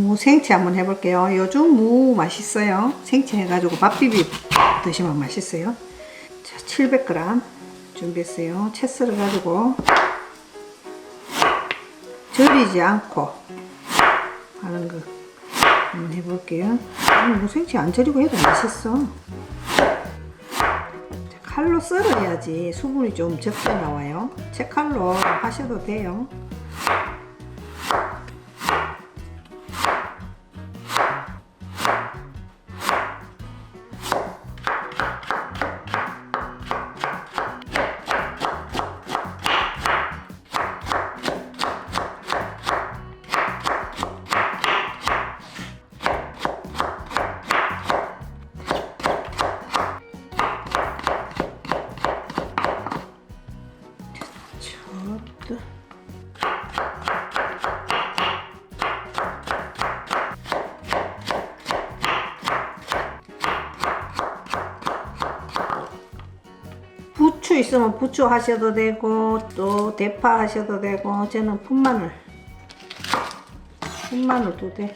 무 생채 한번 해볼게요. 요즘 무 맛있어요. 생채 해가지고 밥 비비 드시면 맛있어요. 자, 700g 준비했어요. 채 썰어가지고 절이지 않고 하는 거 한번 해볼게요. 무 생채 안 절이고 해도 맛있어. 자, 칼로 썰어야지 수분이 좀 적게 나와요. 채칼로 하셔도 돼요. 부추 있으면 부추 하셔도 되고 또 대파 하셔도 되고 저는 푼마늘 2대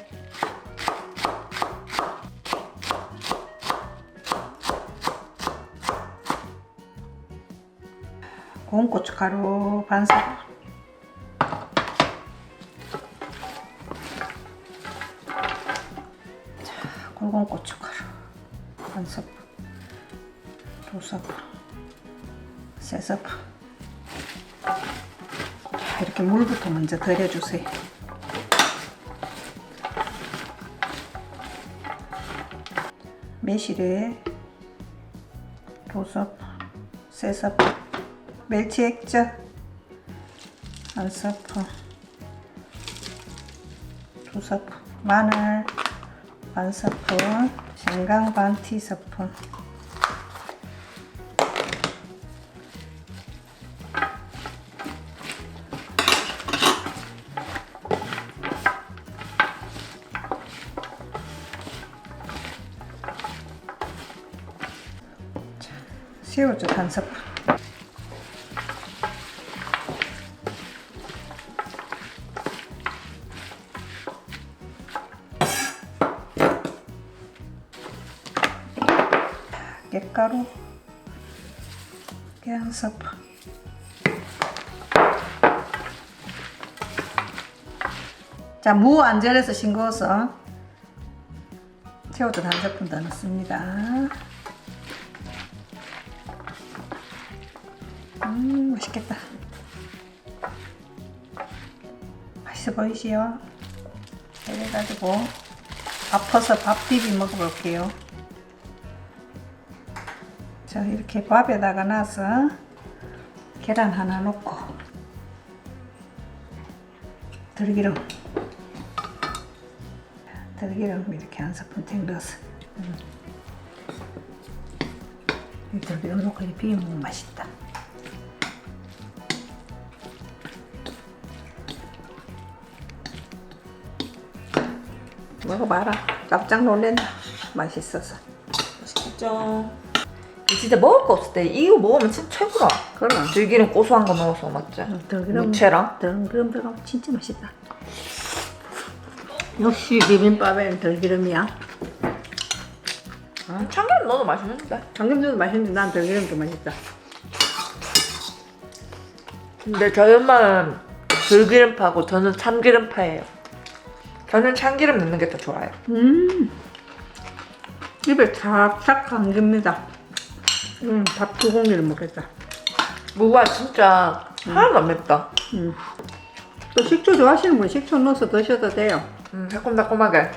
고운 고춧가루 반스푼 굵은 고춧가루 한 스푼 2스푼 3스푼 이렇게 물부터 먼저 덜어주세요. 매실에 2스푼 3스푼 멸치 액젓 1스푼 2스푼 마늘 1스푼 생강 반 티스푼 새우젓 1스푼 깻가루 1스푼 자, 무 안 절여서 싱거워서 새우젓 1스푼 더 넣습니다. 맛있겠다. 맛있어 보이시요? 이래가지고 아파서 밥 비비 먹어볼게요. 자, 이렇게 밥에다가 놔서 계란 하나 넣고 들기름 이렇게 1스푼 탱 넣어서 이 들기름 넣고 이렇게 비비면 맛있다. 먹어봐라. 깜짝 놀란다. 맛있어서. 맛있겠죠. 진짜 먹을 거 없을 때 이거 먹으면 진짜 최고다. 그럼. 들기름 고소한 거 넣어서 맞지? 들기름. 무채랑. 들기름 들어가면 진짜 맛있다. 역시 비빔밥엔 들기름이야. 참기름 넣어도 맛있는데. 참기름도 맛있는데 난 들기름도 맛있다. 근데 저희 엄마는 들기름파고 저는 참기름파예요. 저는 참기름 넣는 게 더 좋아요. 입에 착착 감깁니다. 밥 2공기를 먹겠다. 무가 진짜 하나도 안 맵다. 또 식초 좋아하시는 분 식초 넣어서 드셔도 돼요. 새콤달콤하게.